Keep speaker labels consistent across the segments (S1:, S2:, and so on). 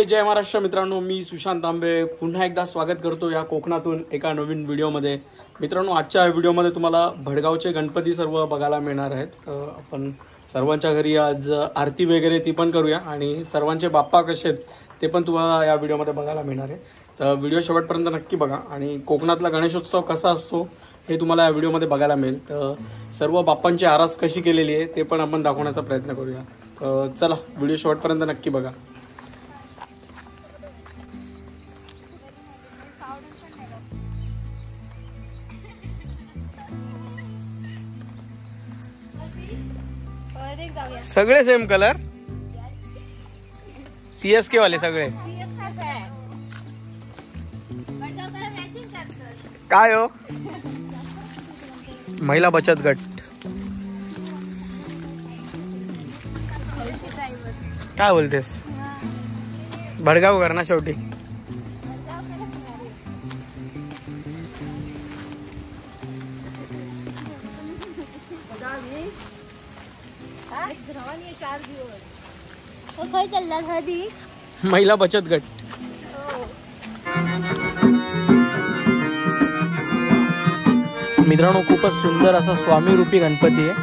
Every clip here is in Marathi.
S1: जय महाराष्ट्र मित्रांनो, मी सुशांत तांबे पुन्हा एकदा स्वागत करतो या कोकणातून एका नवीन व्हिडिओमध्ये। मित्रांनो, आजच्या व्हिडिओमध्ये तुम्हाला भडगावचे गणपती सर्व बघायला मिळणार आहेत। आपण सर्वांच्या घरी आज आरती वगैरे ती पण करूया आणि सर्वांचे बाप्पा कसे आहेत ते पण तुम्हाला या व्हिडिओमध्ये बघायला मिळणार आहे। तर व्हिडिओ शेवटपर्यंत नक्की बघा आणि कोकणातला गणेशोत्सव कसा असतो हे तुम्हाला या व्हिडिओमध्ये बघायला मिळेल। तर सर्व बाप्पांची आरास कशी केलेली आहे ते पण आपण दाखवण्याचा प्रयत्न करूया। तर चला, व्हिडिओ शेवटपर्यंत नक्की बघा। सगळे सेम कलर, CSK वाले सगळे काय हो? महिला बचत गट काय बोलतेस? भडगाव कर ना शेवटी। महिला बचत गट। मित्रांनो, खूपच सुंदर असा स्वामी रूपी गणपती आहे।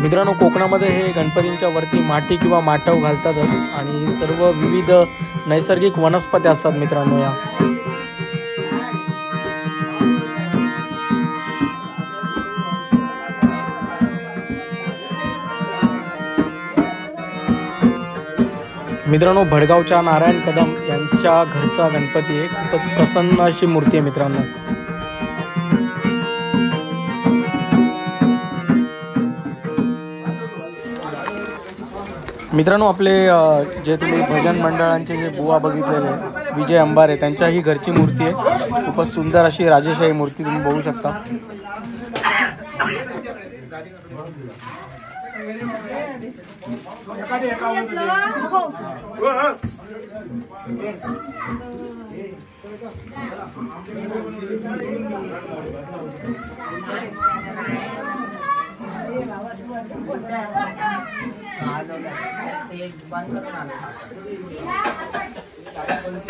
S1: मित्रांनो, कोकणामध्ये हे गणपतींच्या वरती माठी किंवा माटव घालतातच आणि सर्व विविध नैसर्गिक वनस्पती असतात मित्रांनो या। मित्रांनो, भडगावच्या नारायण कदम यांच्या घरचा गणपती आहे। खूपच प्रसन्न अशी मूर्ती आहे मित्रांनो। मित्रांनो, आपले जे तुम्ही भजन मंडळांचे जे बुवा बघितलेले विजय अंबारे त्यांच्या ही घरची मूर्ती आहे। खूपच सुंदर अशी राजेशाही मूर्ती तुम्ही बघू शकता।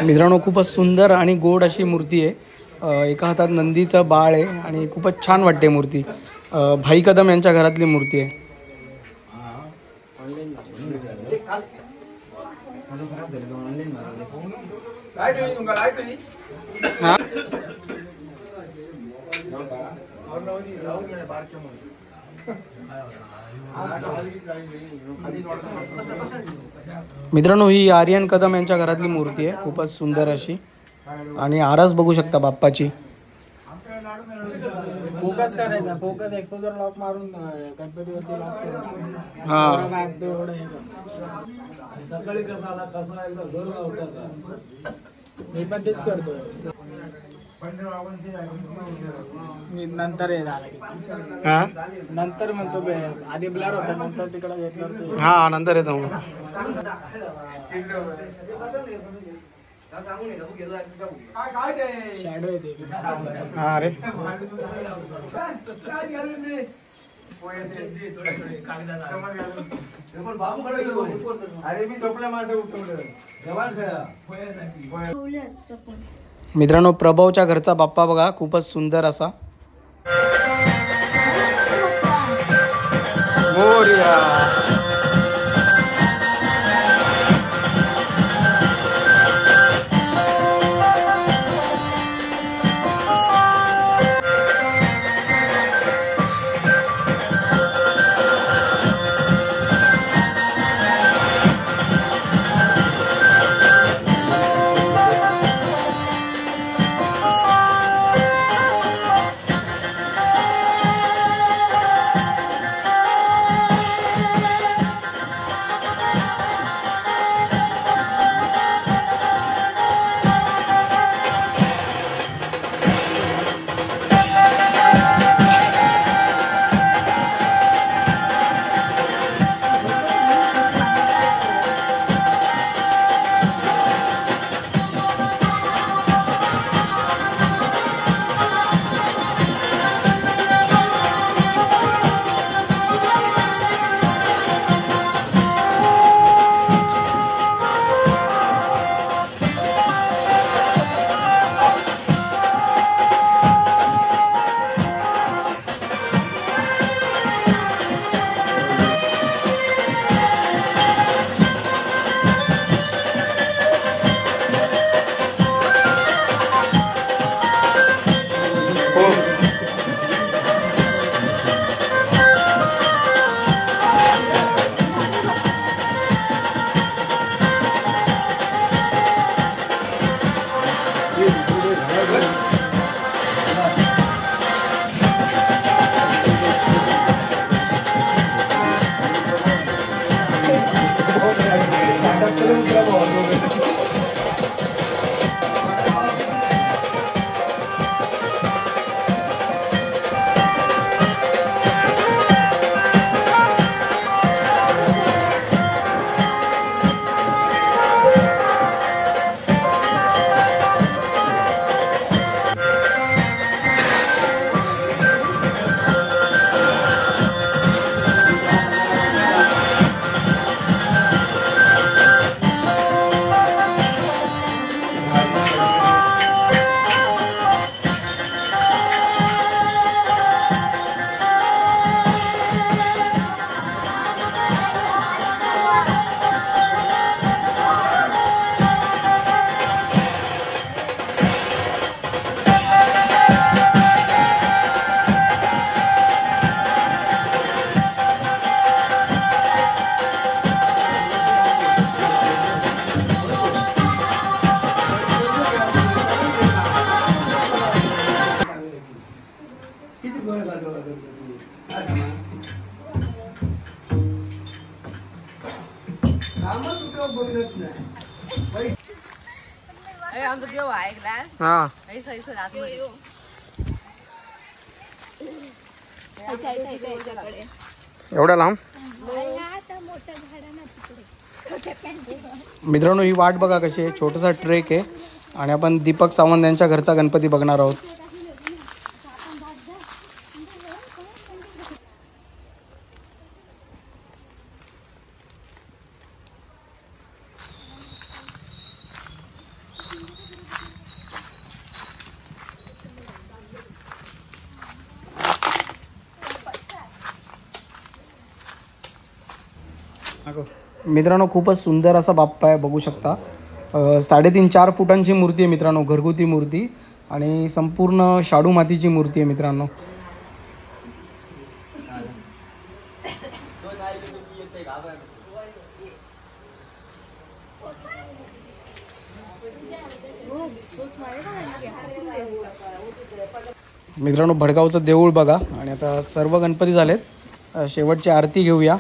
S1: मित्रांनो, खूपच सुंदर आणि गोड अशी मूर्ती आहे। एका हातात नंदीचं बाळ आहे आणि खूपच छान वाटते मूर्ती। भाई कदम यांच्या घरातली मूर्ती आहे। मित्रांनो, ही आर्यन कदम यांच्या घरातली मूर्ती आहे। खूपच सुंदर अशी आणि आरस बघू शकता बाप्पाची।
S2: फोकस करायचा, फोकस एक्सपोजर लॉक मारून गणपतीवरती लॉक करून सकाळी कसा एकदा जोर लावतात। मी पण तेच करतो। नंतर हे झालं नंतर म्हणतो आधी ब्लर होता, नंतर तिकडे घेतलं।
S1: हा, नंतर येतो
S2: शॅडो येते।
S1: हा रे, मित्रांनो, प्रभावच्या घरचा बाप्पा बघा, खूपच सुंदर असा। मोरया। हा एवढा लांब. मित्रांनो ही वाट बघा कशी आहे, छोटासा ट्रेक आहे आणि आपण दीपक सावंत यांच्या घरचा गणपती बघणार आहोत. मित्रांनो खूपच सुंदर असा बाप्पा आहे, बघू शकता. 3.5-4 फुटांची मूर्ती आहे मित्रांनो, घरगुती मूर्ती आणि संपूर्ण शाडू मातीची मूर्ती आहे मित्रांनो. मित्रांनो भडगावचं देऊळ बघा. आणि आता सर्व गणपती झालेत, शेवटची आरती घेऊया.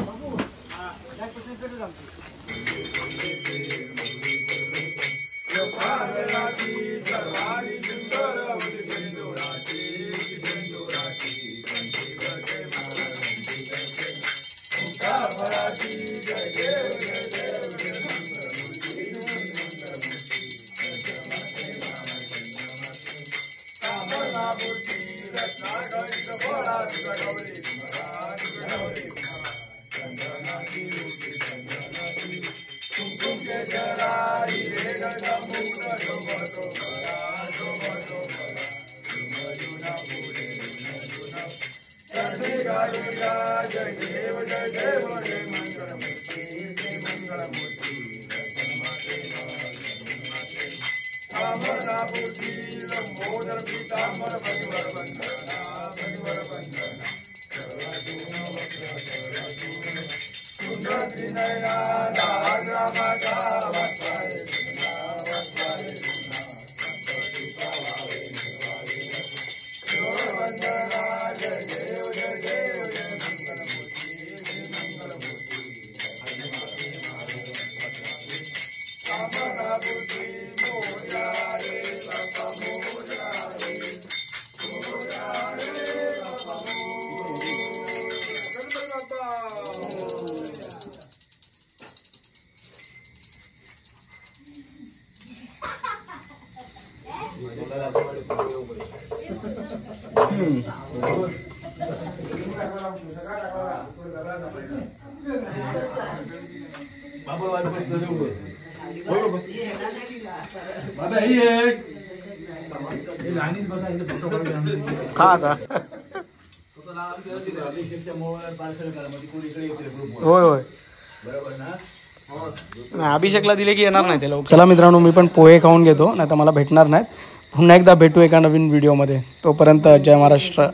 S1: होय होय अभिषेकला दिले की येणार नाही ते लोक. चला मित्रांनो मी पण पोहे खाऊन घेतो, नाही तर मला भेटणार नाहीत. पुन्हा एकदा भेटू एका नवीन व्हिडिओमध्ये. तोपर्यंत जय महाराष्ट्र.